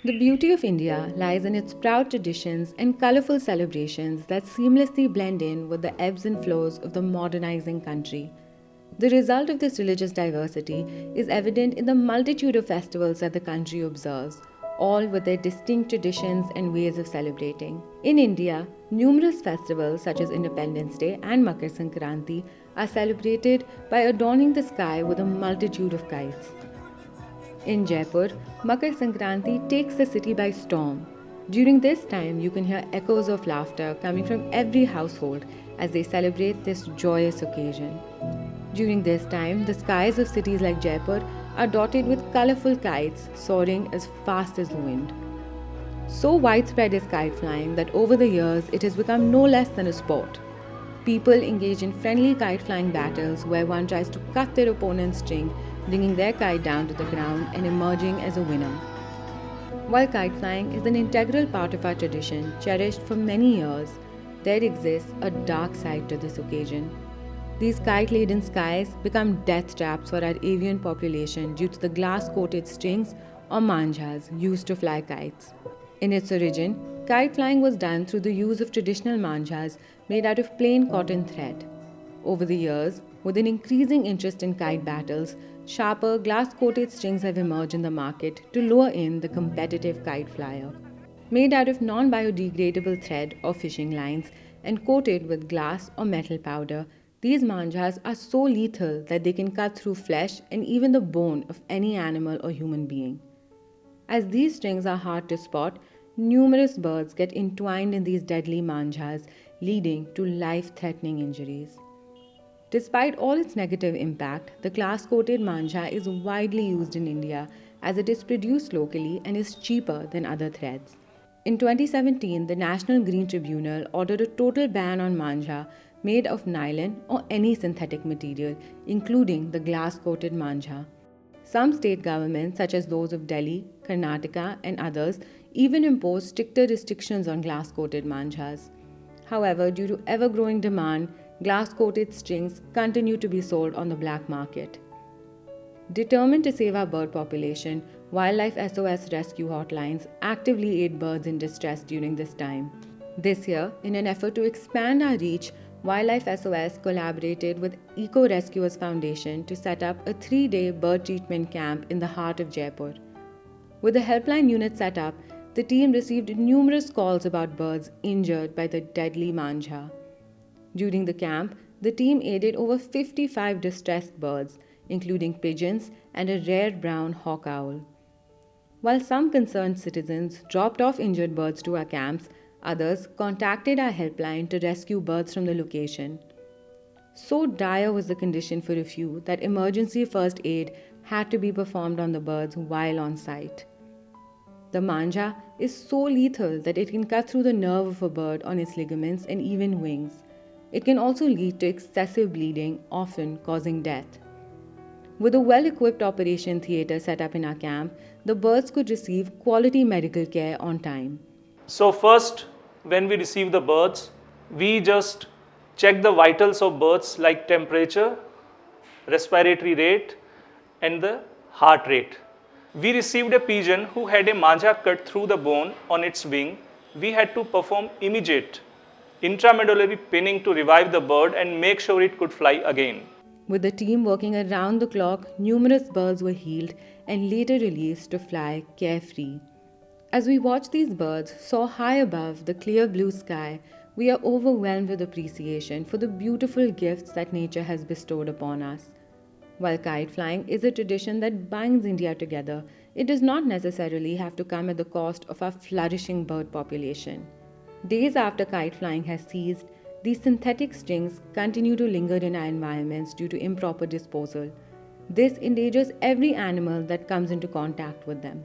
The beauty of India lies in its proud traditions and colourful celebrations that seamlessly blend in with the ebbs and flows of the modernizing country. The result of this religious diversity is evident in the multitude of festivals that the country observes, all with their distinct traditions and ways of celebrating. In India, numerous festivals such as Independence Day and Makar Sankranti are celebrated by adorning the sky with a multitude of kites. In Jaipur, Makar Sankranti takes the city by storm. During this time, you can hear echoes of laughter coming from every household as they celebrate this joyous occasion. During this time, the skies of cities like Jaipur are dotted with colorful kites soaring as fast as the wind. So widespread is kite flying that over the years it has become no less than a sport. People engage in friendly kite flying battles where one tries to cut their opponent's string, bringing their kite down to the ground and emerging as a winner. While kite flying is an integral part of our tradition, cherished for many years, there exists a dark side to this occasion. These kite-laden skies become death traps for our avian population due to the glass-coated strings or manjas used to fly kites. In its origin, kite flying was done through the use of traditional manjas made out of plain cotton thread. Over the years, with an increasing interest in kite battles, sharper glass-coated strings have emerged in the market to lure in the competitive kite flyer. Made out of non-biodegradable thread or fishing lines and coated with glass or metal powder, these manjas are so lethal that they can cut through flesh and even the bone of any animal or human being. As these strings are hard to spot, numerous birds get entwined in these deadly manjas, leading to life-threatening injuries. Despite all its negative impact, the glass-coated manja is widely used in India as it is produced locally and is cheaper than other threads. In 2017, the National Green Tribunal ordered a total ban on manja made of nylon or any synthetic material, including the glass-coated manja. Some state governments, such as those of Delhi, Karnataka, and others, even imposed stricter restrictions on glass-coated manjas. However, due to ever-growing demand, glass-coated strings continue to be sold on the black market. Determined to save our bird population, Wildlife SOS rescue hotlines actively aid birds in distress during this time. This year, in an effort to expand our reach, Wildlife SOS collaborated with Eco Rescuers Foundation to set up a 3-day bird treatment camp in the heart of Jaipur. With the helpline unit set up, the team received numerous calls about birds injured by the deadly manja. During the camp, the team aided over 55 distressed birds, including pigeons and a rare brown hawk owl. While some concerned citizens dropped off injured birds to our camps, others contacted our helpline to rescue birds from the location. So dire was the condition for a few that emergency first aid had to be performed on the birds while on site. The manja is so lethal that it can cut through the nerve of a bird on its ligaments and even wings. It can also lead to excessive bleeding, often causing death. With a well-equipped operation theatre set up in our camp, the birds could receive quality medical care on time. So first, when we receive the birds, we just check the vitals of birds like temperature, respiratory rate, and the heart rate. We received a pigeon who had a manja cut through the bone on its wing. We had to perform immediate intramedullary pinning to revive the bird and make sure it could fly again. With the team working around the clock, numerous birds were healed and later released to fly carefree. As we watch these birds soar high above the clear blue sky, we are overwhelmed with appreciation for the beautiful gifts that nature has bestowed upon us. While kite flying is a tradition that binds India together, it does not necessarily have to come at the cost of our flourishing bird population. Days after kite flying has ceased, these synthetic strings continue to linger in our environments due to improper disposal. This endangers every animal that comes into contact with them.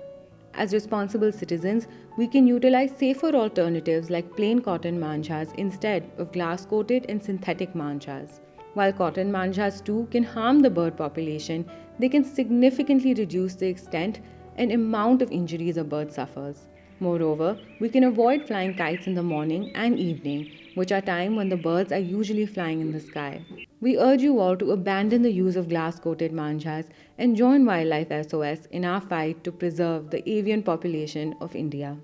As responsible citizens, we can utilize safer alternatives like plain cotton manjas instead of glass-coated and synthetic manjas. While cotton manjas too can harm the bird population, they can significantly reduce the extent and amount of injuries a bird suffers. Moreover, we can avoid flying kites in the morning and evening, which are time when the birds are usually flying in the sky. We urge you all to abandon the use of glass coated manjas and join Wildlife SOS in our fight to preserve the avian population of India.